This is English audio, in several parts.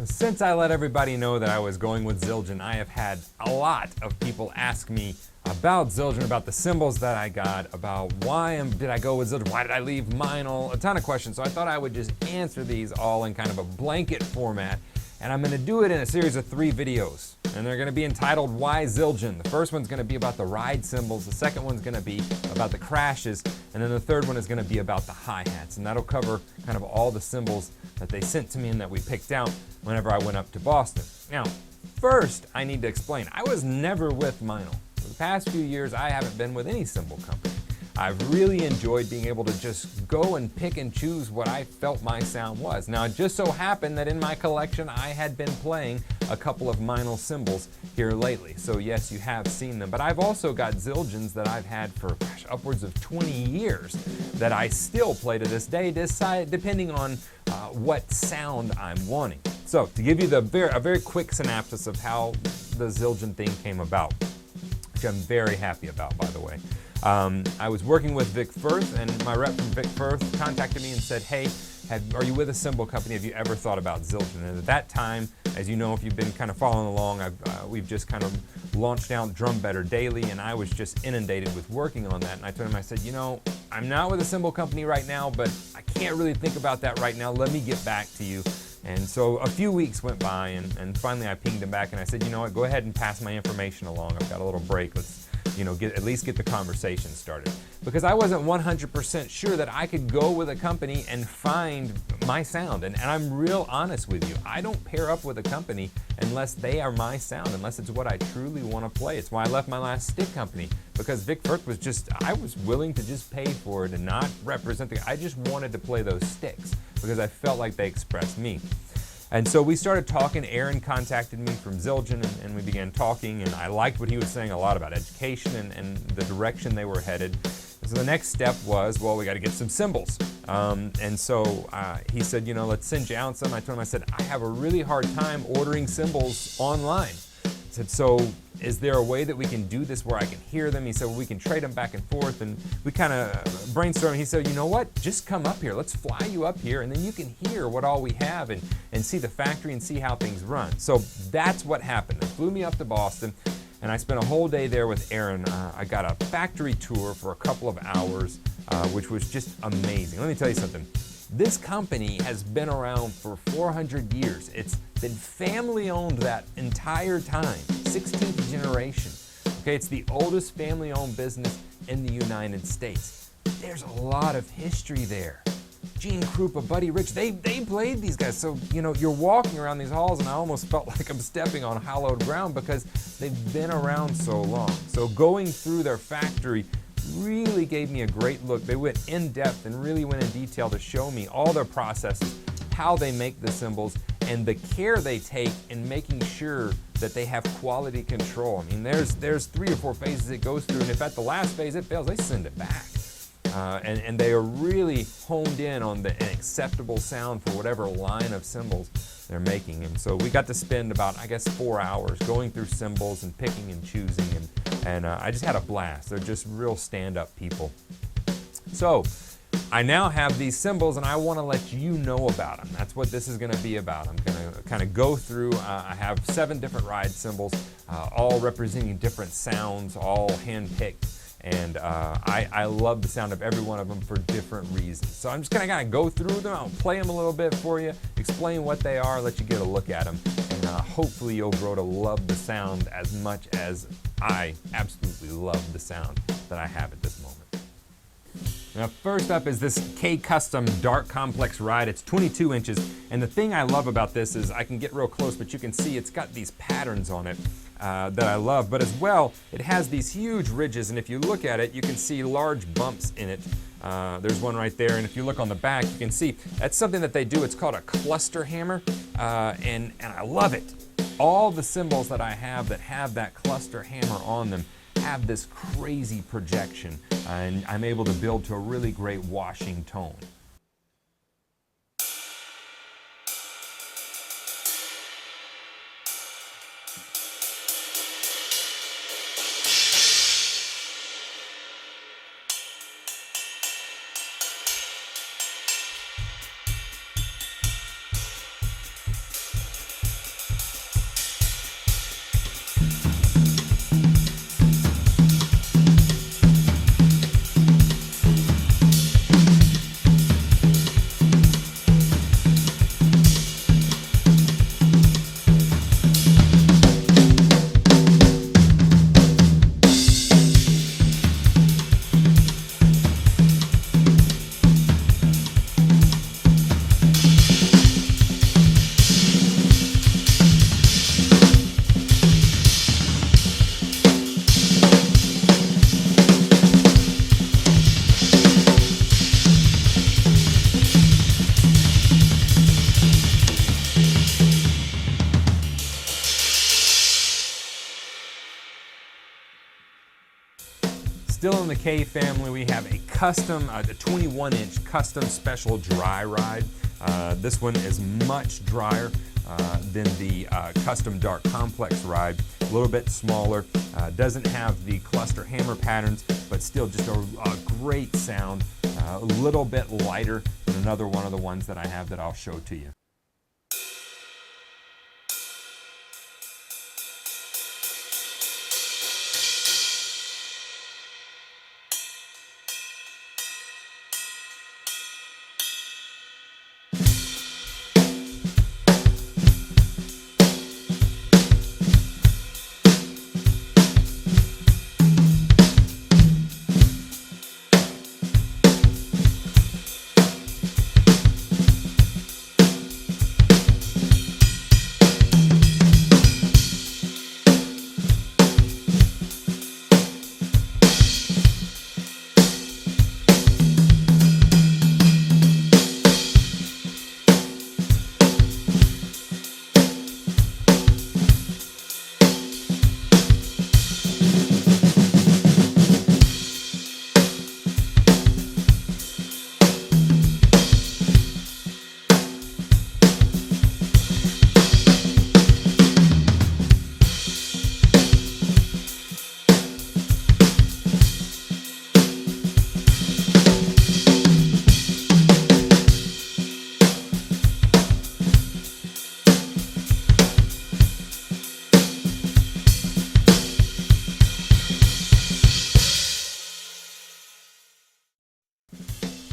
Since I let everybody know that I was going with Zildjian, I have had a lot of people ask me about Zildjian, about the cymbals that I got, about why did I go with Zildjian, why did I leave Meinl, a ton of questions. So I thought I would just answer these all in kind of a blanket format. And I'm gonna do it in a series of 3 videos. And they're gonna be entitled Why Zildjian? The first one's gonna be about the ride cymbals, the second one's gonna be about the crashes, and then the third one is gonna be about the hi-hats. And that'll cover kind of all the cymbals that they sent to me and that we picked out whenever I went up to Boston. Now, first I need to explain, I was never with Meinl. For the past few years, I haven't been with any cymbal company. I've really enjoyed being able to just go and pick and choose what I felt my sound was. Now, it just so happened that in my collection, I had been playing a couple of Meinl cymbals here lately. So yes, you have seen them, but I've also got Zildjians that I've had for upwards of 20 years that I still play to this day, depending on what sound I'm wanting. So to give you a very quick synopsis of how the Zildjian thing came about, which I'm very happy about, by the way. I was working with Vic Firth, and my rep from Vic Firth contacted me and said, hey, are you with a cymbal company? Have you ever thought about Zildjian? And at that time, as you know, if you've been kind of following along, we've just kind of launched out Drum Better Daily, and I was just inundated with working on that. And I told him, I said, you know, I'm not with a cymbal company right now, but I can't really think about that right now. Let me get back to you. And so a few weeks went by, and finally I pinged him back and I said, you know what, go ahead and pass my information along. I've got a little break. Let's, you know, at least get the conversation started. Because I wasn't 100% sure that I could go with a company and find my sound. And I'm real honest with you. I don't pair up with a company unless they are my sound, unless it's what I truly want to play. It's why I left my last stick company, because Vic Firth was just, I was willing to just pay for it and not represent I just wanted to play those sticks because I felt like they expressed me. And so we started talking. Aaron contacted me from Zildjian, and we began talking, and I liked what he was saying a lot about education and the direction they were headed. So the next step was, well, we got to get some cymbals. And so he said, you know, let's send you out some. I told him, I said, I have a really hard time ordering cymbals online. I said, so is there a way that we can do this where I can hear them? He said, well, we can trade them back and forth. And we kind of brainstormed. He said, you know what, just come up here. Let's fly you up here, and then you can hear what all we have and see the factory and see how things run. So that's what happened. They flew me up to Boston, and I spent a whole day there with Aaron. I got a factory tour for a couple of hours, which was just amazing. Let me tell you something. This company has been around for 400 years. It's been family owned that entire time, 16th generation. Okay, it's the oldest family owned business in the United States. There's a lot of history there. Gene Krupa, Buddy Rich, they played these guys. So, you know, you're walking around these halls and I almost felt like I'm stepping on hallowed ground because they've been around so long. So going through their factory really gave me a great look. They went in depth and really went in detail to show me all their processes, how they make the cymbals, and the care they take in making sure that they have quality control. I mean, there's 3 or 4 phases it goes through, and if at the last phase it fails, they send it back. And they are really honed in on an acceptable sound for whatever line of cymbals they're making. And so we got to spend about, I guess, 4 hours going through cymbals and picking and choosing, and I just had a blast. They're just real stand-up people. So I now have these cymbals, and I want to let you know about them. That's what this is going to be about. I'm going to kind of go through. I have 7 different ride cymbals, all representing different sounds, all hand-picked. And I love the sound of every one of them for different reasons. So I'm just going to kind of go through them. I'll play them a little bit for you, explain what they are, let you get a look at them. And hopefully you'll grow to love the sound as much as I absolutely love the sound that I have at this moment. Now, first up is this K-Custom Dark Complex Ride. It's 22 inches. And the thing I love about this is I can get real close, but you can see it's got these patterns on it that I love. But as well, it has these huge ridges. And if you look at it, you can see large bumps in it. There's one right there. And if you look on the back, you can see that's something that they do. It's called a cluster hammer. And I love it. All the cymbals that I have that have that cluster hammer on them have this crazy projection, and I'm able to build to a really great washing tone. Still in the K family, we have a custom, a 21-inch custom special dry ride. This one is much drier than the custom dark complex ride. A little bit smaller, doesn't have the cluster hammer patterns, but still just a great sound. A little bit lighter than another one of the ones that I have that I'll show to you.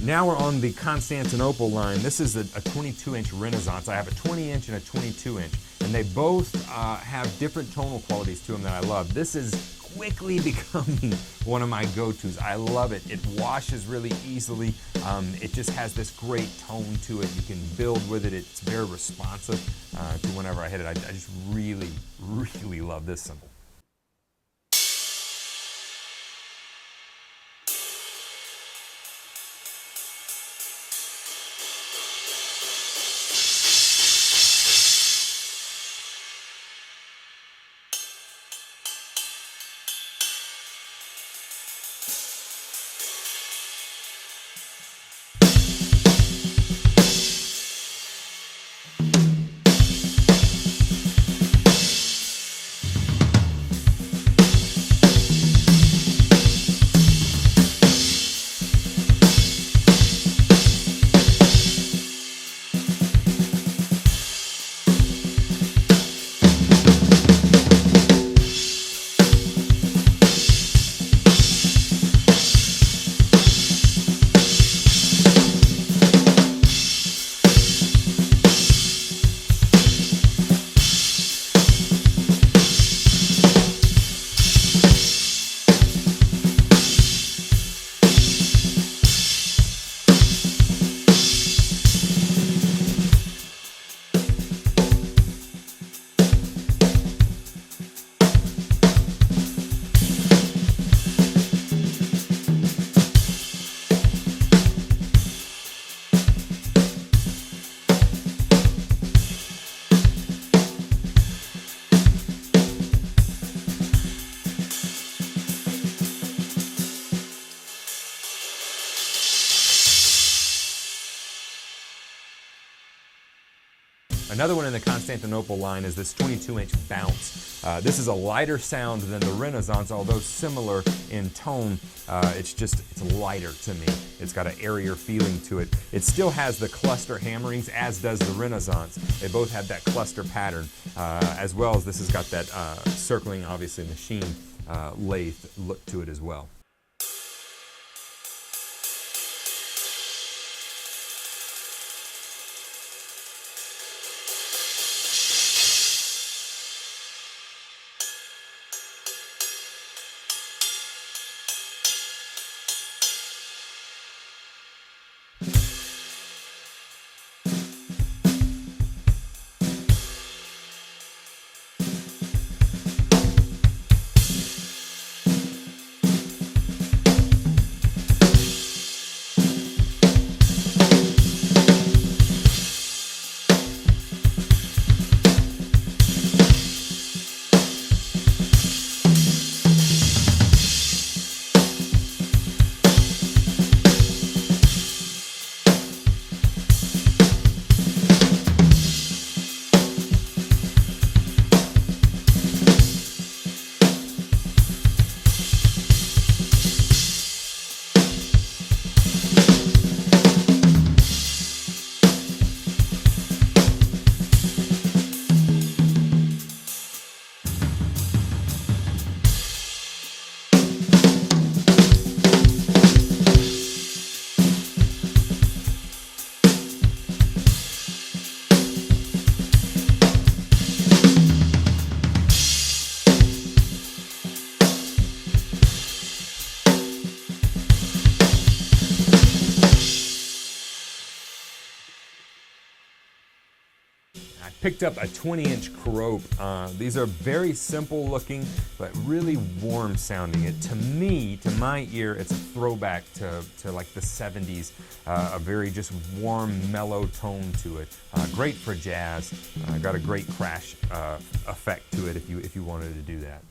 Now we're on the Constantinople line. This is a 22-inch Renaissance. I have a 20-inch and a 22-inch, and they both have different tonal qualities to them that I love. This is quickly becoming one of my go-tos. I love it. It washes really easily. It just has this great tone to it. You can build with it. It's very responsive to whenever I hit it. I just really, really love this cymbal. Another one in the Constantinople line is this 22-inch Bounce. This is a lighter sound than the Renaissance, although similar in tone. It's lighter to me. It's got an airier feeling to it. It still has the cluster hammerings, as does the Renaissance. They both have that cluster pattern, as well as this has got that circling, obviously, machine lathe look to it as well. I picked up a 20-inch Kurobe. These are very simple looking, but really warm sounding. To me, to my ear, it's a throwback to like the 70s, a very just warm, mellow tone to it. Great for jazz. Got a great crash effect to it if you wanted to do that.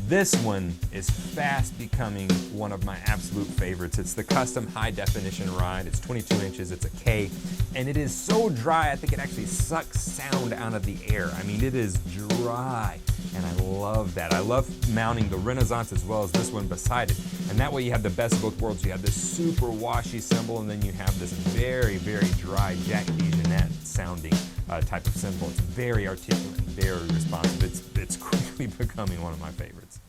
This one is fast becoming one of my absolute favorites. It's the custom high definition RIDE. It's 22 inches, it's a K, and it is so dry I think it actually sucks sound out of the air. I mean, it is dry, and I love that. I love mounting the Renaissance as well as this one beside it, and that way you have the best of both worlds. You have this super washy cymbal, and then you have this very, very dry Jack DeJohnette sounding type of cymbal. It's very articulate, very responsive. It's quickly becoming one of my favorites.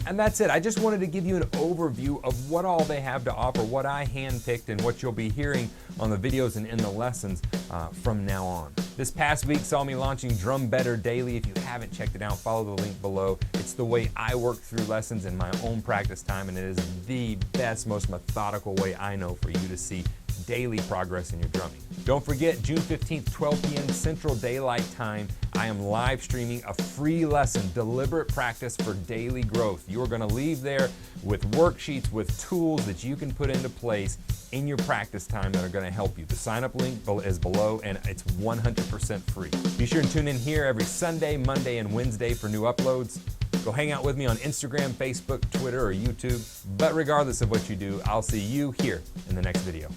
And that's it. I just wanted to give you an overview of what all they have to offer, what I handpicked, and what you'll be hearing on the videos and in the lessons from now on. This past week saw me launching Drum Better Daily. If you haven't checked it out, follow the link below. It's the way I work through lessons in my own practice time, and it is the best, most methodical way I know for you to see daily progress in your drumming. Don't forget, June 15th, 12 p.m. Central Daylight Time, I am live streaming a free lesson, Deliberate Practice for Daily Growth. You're gonna leave there with worksheets, with tools that you can put into place in your practice time that are gonna help you. The sign up link is below, and it's 100% free. Be sure and tune in here every Sunday, Monday, and Wednesday for new uploads. Go hang out with me on Instagram, Facebook, Twitter, or YouTube. But regardless of what you do, I'll see you here in the next video.